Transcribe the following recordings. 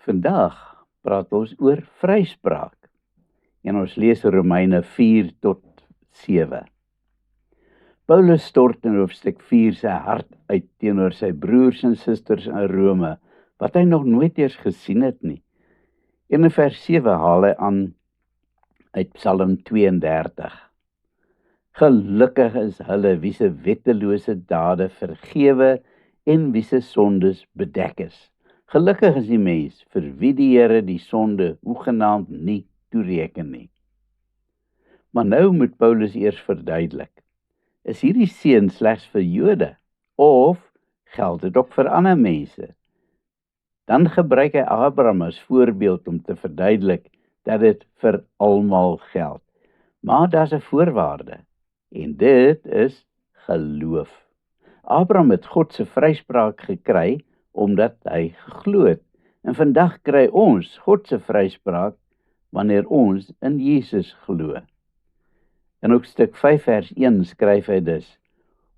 Vandag praat ons oor vryspraak en ons lees Romeine 4-7. Paulus stort in hoofstuk 4 sy hart uit teenoor sy broers en susters in Rome, wat hy nog nooit eers gesien het nie. En in vers 7 haal hy aan uit Psalm 32. Gelukkig is hulle wie se wettelose dade vergewe en wie se sondes bedek is. Gelukkig is die mens vir wie die Here die sonde hoegenaamd nie toereken nie. Maar nou moet Paulus eers verduidelik, is hierdie seën slegs vir Jode of geld dit ook vir ander mense? Dan gebruik hy Abraham as voorbeeld om te verduidelik dat dit vir almal geld. Maar daar's 'n voorwaarde en dit is geloof. Abraham het God se vryspraak gekry omdat hy geglo het. En vandag kry ons God se vryspraak wanneer ons in Jesus glo. In Hoofstuk 5 vers 1 skryf hy dus,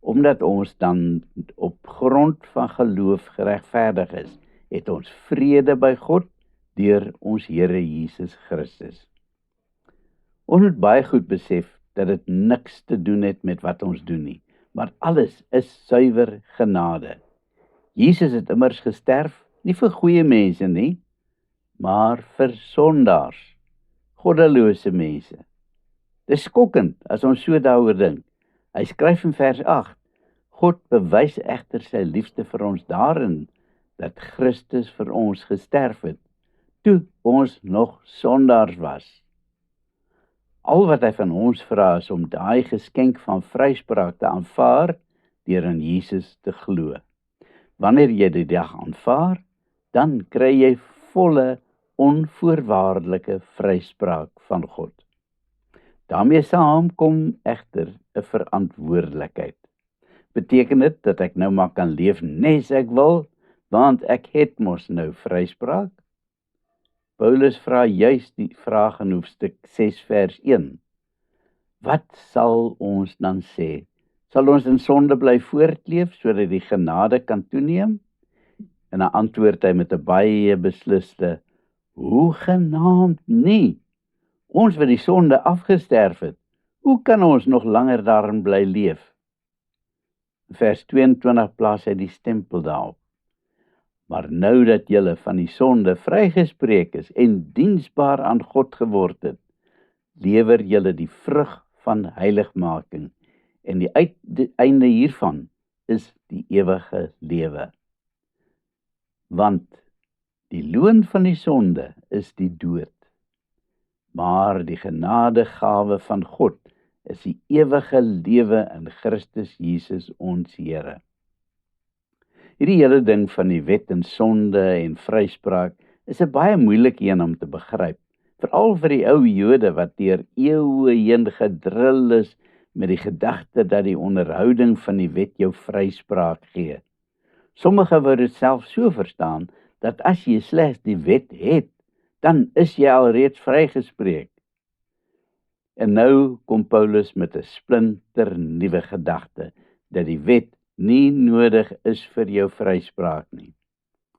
omdat ons dan op grond van geloof geregverdig is, het ons vrede by God deur ons Here Jesus Christus. Ons moet baie goed besef dat dit niks te doen het met wat ons doen nie, maar alles is suiwer genade. Jesus het immers gesterf, nie vir goeie mense nie, maar vir sondaars, goddelose mense. Dit is skokkend as ons so daaroor dink. Hy skryf in vers 8, God bewys egter sy liefde vir ons daarin, dat Christus vir ons gesterf het, toe ons nog sondaars was. Al wat hy van ons vra is om daai geskenk van vryspraak te aanvaar, deur in Jesus te glo. Wanneer jy die dag aanvaar, dan kry jy volle, onvoorwaardelike vryspraak van God. Daarmee saam kom egter 'n verantwoordelikheid. Beteken dit dat ek nou maar kan leef nes ek wil, want ek het mos nou vryspraak? Paulus vra juist die vraag in hoofstuk 6 vers 1. Wat sal ons dan sê? Sal ons in sonde bly voortleef sodat die genade kan toeneem? En dan antwoord hy met 'n baie besliste, hoegenaamd nie. Ons wat die sonde afgesterf het, hoe kan ons nog langer daarin bly leef? Vers 22 plaas hy die stempel daarop. Maar nou dat julle van die sonde vrygespreek is en diensbaar aan God geword het, lewer julle die vrug van heiligmaking, en die uiteinde hiervan is die ewige lewe. Want die loon van die sonde is die dood, maar die genadegawe van God is die ewige lewe in Christus Jesus ons Here. Hierdie hele ding van die wet en sonde en vryspraak is 'n baie moeilike een om te begryp, veral vir die ou Jode wat deur eeue heen gedrul is met die gedagte dat die onderhouding van die wet jou vryspraak gee. Sommige wou dit self so verstaan dat as jy slegs die wet het, dan is jy alreeds vrygespreek. En nou kom Paulus met 'n splinter nuwe gedagte, dat die wet nie nodig is vir jou vryspraak nie.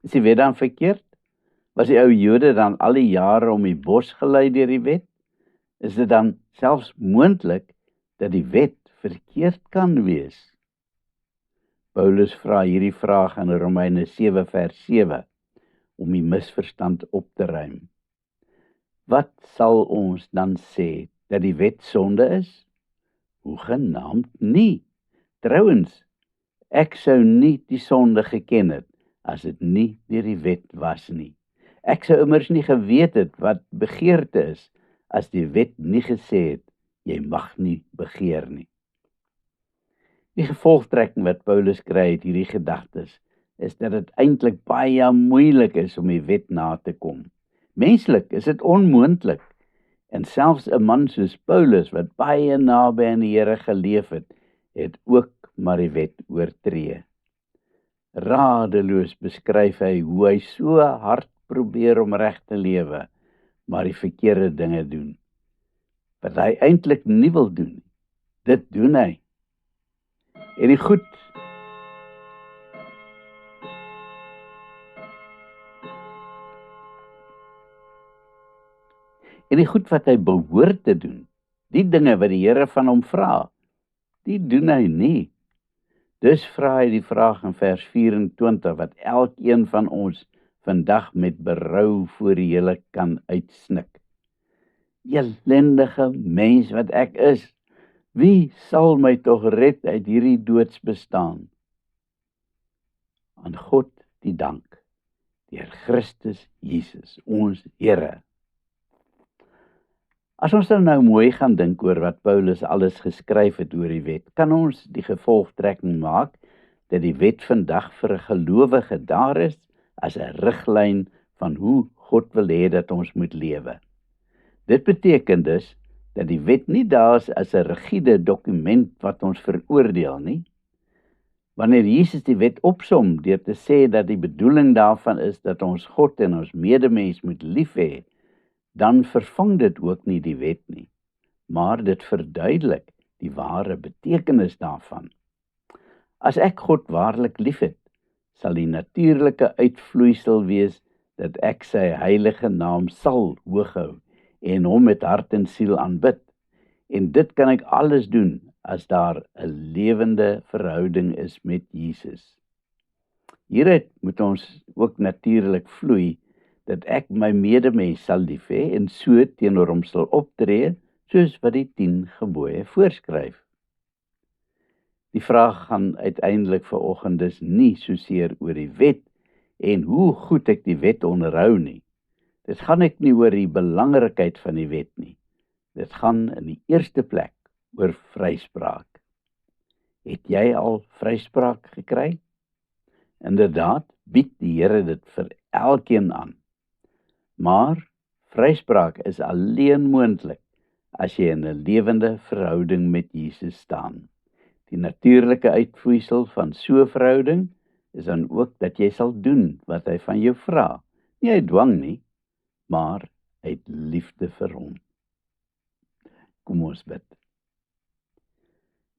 Is die wet dan verkeerd? Was die ou Jode dan al die jare om die bos gelei deur die wet? Is dit dan selfs moontlik dat die wet verkeerd kan wees? Paulus vra hierdie vraag in Romeine 7 vers 7 om die misverstand op te ruim. Wat sal ons dan sê, dat die wet sonde is? Hoegenaamd nie. Trouwens, ek sou nie die sonde geken het, as dit nie deur die wet was nie. Ek sou immers nie geweet het wat begeerte is, as die wet nie gesê het, jy mag nie begeer nie. Die gevolgtrekking wat Paulus kry uit hierdie gedagtes, is dat dit eintlik baie moeilik is om die wet na te kom. Menslik is dit onmoontlik, en selfs 'n man soos Paulus, wat baie naby aan die Here geleef het, het ook maar die wet oortree. Radeloos beskryf hy hoe hy so hard probeer om reg te lewe, maar die verkeerde dinge doen. Wat hy eintlik nie wil doen, dit doen hy. En die goed En die goed wat hy behoort te doen, die dinge wat die Here van hom vra, die doen hy nie. Dus vra hy die vraag in vers 24, wat elkeen van ons vandag met berou voor die Here kan uitsnik. Elendige mens wat ek is, wie sal my tog red uit hierdie doodsbestaan? Aan God die dank, deur Christus Jesus, ons Here. As ons nou mooi gaan dink oor wat Paulus alles geskryf het oor die wet, kan ons die gevolgtrekking maak dat die wet vandag vir 'n gelowige daar is as 'n riglyn van hoe God wil hê dat ons moet lewe. Dit beteken dus dat die wet nie daar is as 'n rigiede dokument wat ons veroordeel nie. Wanneer Jesus die wet opsom deur te sê dat die bedoeling daarvan is dat ons God en ons medemens moet lief hê, dan vervang dit ook nie die wet nie, maar dit verduidelik die ware betekenis daarvan. As ek God waarlik liefhet, sal die natuurlike uitvloeisel wees dat ek sy heilige naam sal hooghou en hom met hart en siel aanbid. En dit kan ek alles doen as daar 'n lewende verhouding is met Jesus. Hieruit moet ons ook natuurlik vloei dat ek my medemens sal lief hê en so teenoor hom sal optree soos wat die 10 gebooie voorskryf. Die vraag gaan uiteindelik vanoggend dus nie soseer oor die wet en hoe goed ek die wet onderhou nie. Dit gaan ek nie oor die belangrikheid van die wet nie. Dit gaan in die eerste plek oor vryspraak. Het jy al vryspraak gekry? Inderdaad, bied die Here dit vir elkeen aan. Maar vryspraak is alleen moontlik as jy in 'n lewende verhouding met Jesus staan. Die natuurlike uitvloeisel van so 'n verhouding is dan ook dat jy sal doen wat hy van jou vra. Nie uit dwang nie, maar uit liefde vir hom. Kom ons bid.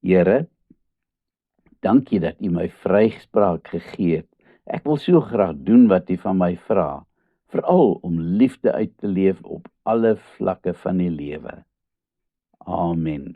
Here, dankie dat U my vryspraak gegee het. Ek wil so graag doen wat U van my vra, veral om liefde uit te leef op alle vlakke van die lewe. Amen.